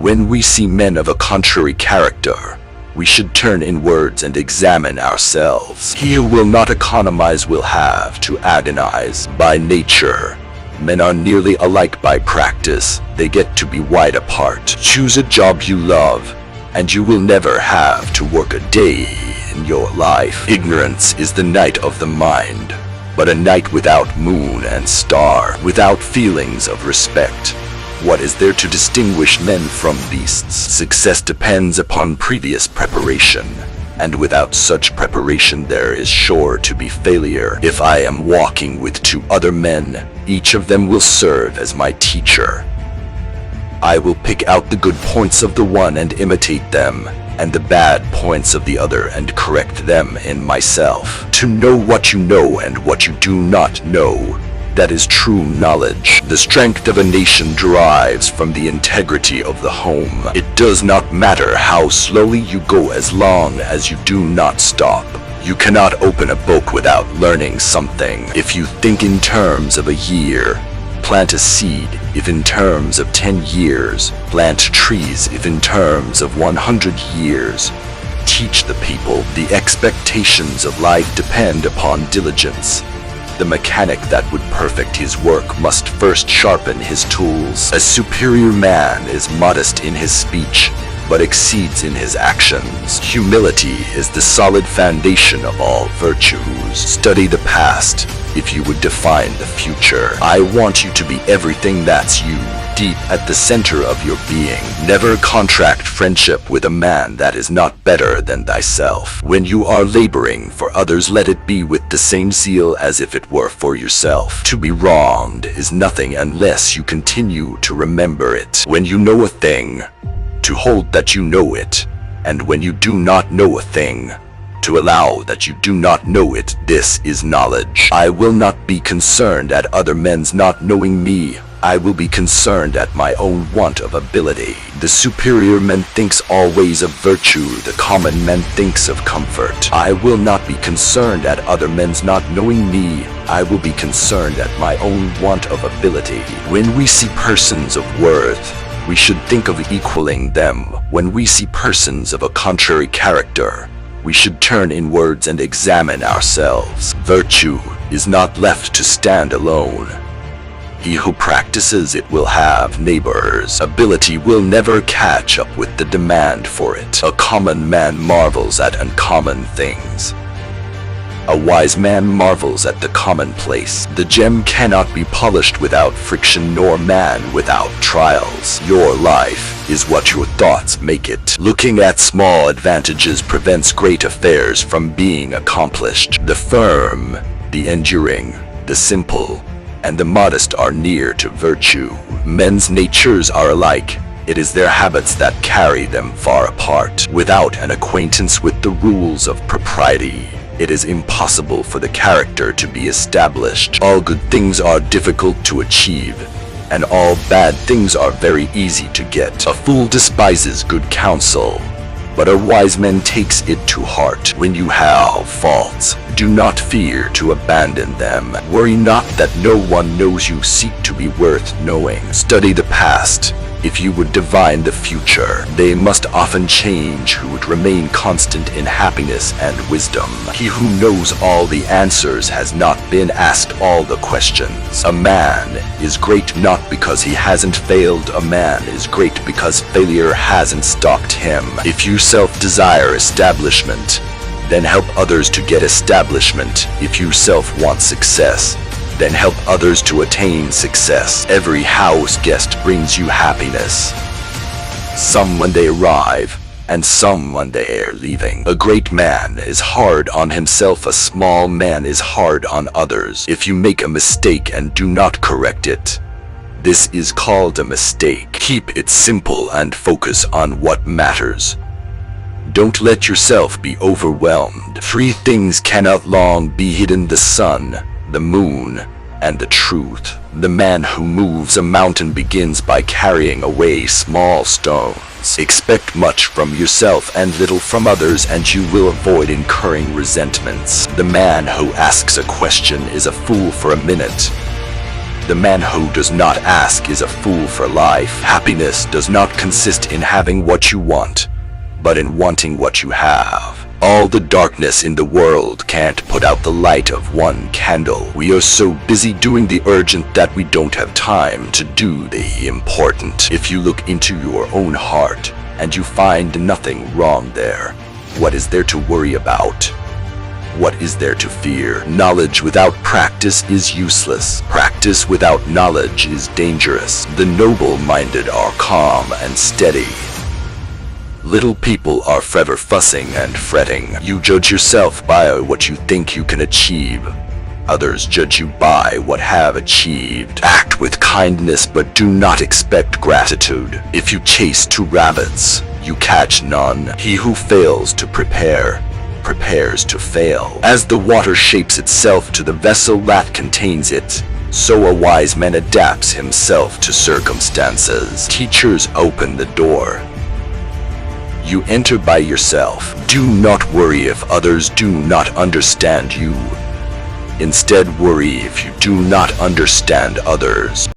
When we see men of a contrary character, we should turn inwards and examine ourselves. He who will not economize will have to agonize. By nature, men are nearly alike by practice. They get to be wide apart. Choose a job you love, and you will never have to work a day in your life. Ignorance is the night of the mind, but a night without moon and star, without feelings of respect. What is there to distinguish men from beasts? Success depends upon previous preparation, and without such preparation there is sure to be failure. If I am walking with two other men, each of them will serve as my teacher. I will pick out the good points of the one and imitate them, and the bad points of the other and correct them in myself. To know what you know and what you do not know, that is true knowledge. The strength of a nation derives from the integrity of the home. It does not matter how slowly you go as long as you do not stop. You cannot open a book without learning something. If you think in terms of a year, plant a seed. If in terms of 10 years, plant trees. If in terms of 100 years, teach the people. The expectations of life depend upon diligence. The mechanic that would perfect his work must first sharpen his tools. A superior man is modest in his speech, but exceeds in his actions. Humility is the solid foundation of all virtues. Study the past if you would define the future. I want you to be everything that's you, deep at the center of your being. Never contract friendship with a man that is not better than thyself. When you are laboring for others, let it be with the same zeal as if it were for yourself. To be wronged is nothing unless you continue to remember it. When you know a thing, to hold that you know it, and when you do not know a thing, to allow that you do not know it. This is knowledge. I will not be concerned at other men's not knowing me. I will be concerned at my own want of ability. The superior man thinks always of virtue, the common man thinks of comfort. I will not be concerned at other men's not knowing me. I will be concerned at my own want of ability. When we see persons of worth, we should think of equaling them. When we see persons of a contrary character, we should turn inwards and examine ourselves. Virtue is not left to stand alone. He who practices it will have neighbors. Ability will never catch up with the demand for it. A common man marvels at uncommon things. A wise man marvels at the commonplace. The gem cannot be polished without friction, nor man without trials. Your life is what your thoughts make it. Looking at small advantages prevents great affairs from being accomplished. The firm, the enduring, the simple, and the modest are near to virtue. Men's natures are alike. It is their habits that carry them far apart. Without an acquaintance with the rules of propriety, it is impossible for the character to be established. All good things are difficult to achieve, and all bad things are very easy to get. A fool despises good counsel, but a wise man takes it to heart. When you have faults, do not fear to abandon them. Worry not that no one knows you. Seek to be worth knowing. Study the past if you would divine the future. They must often change who would remain constant in happiness and wisdom. He who knows all the answers has not been asked all the questions. A man is great not because he hasn't failed. A man is great because failure hasn't stopped him. If you self-desire establishment, then help others to get establishment. If you self-want success, then help others to attain success. Every house guest brings you happiness. Some when they arrive, and some when they are leaving. A great man is hard on himself. A small man is hard on others. If you make a mistake and do not correct it, this is called a mistake. Keep it simple and focus on what matters. Don't let yourself be overwhelmed. 3 things cannot long be hidden: the sun, the moon, and the truth. The man who moves a mountain begins by carrying away small stones. Expect much from yourself and little from others, and you will avoid incurring resentments. The man who asks a question is a fool for a minute, The man who does not ask is a fool for life. Happiness does not consist in having what you want, but in wanting what you have. All the darkness in the world can't put out the light of one candle. We are so busy doing the urgent that we don't have time to do the important. If you look into your own heart and you find nothing wrong there, what is there to worry about? What is there to fear? Knowledge without practice is useless. Practice without knowledge is dangerous. The noble-minded are calm and steady. Little people are forever fussing and fretting. You judge yourself by what you think you can achieve. Others judge you by what have achieved. Act with kindness, but do not expect gratitude. If you chase 2 rabbits, you catch none. He who fails to prepare, prepares to fail. As the water shapes itself to the vessel that contains it, so a wise man adapts himself to circumstances. Teachers open the door. You enter by yourself. Do not worry if others do not understand you. Instead, worry if you do not understand others.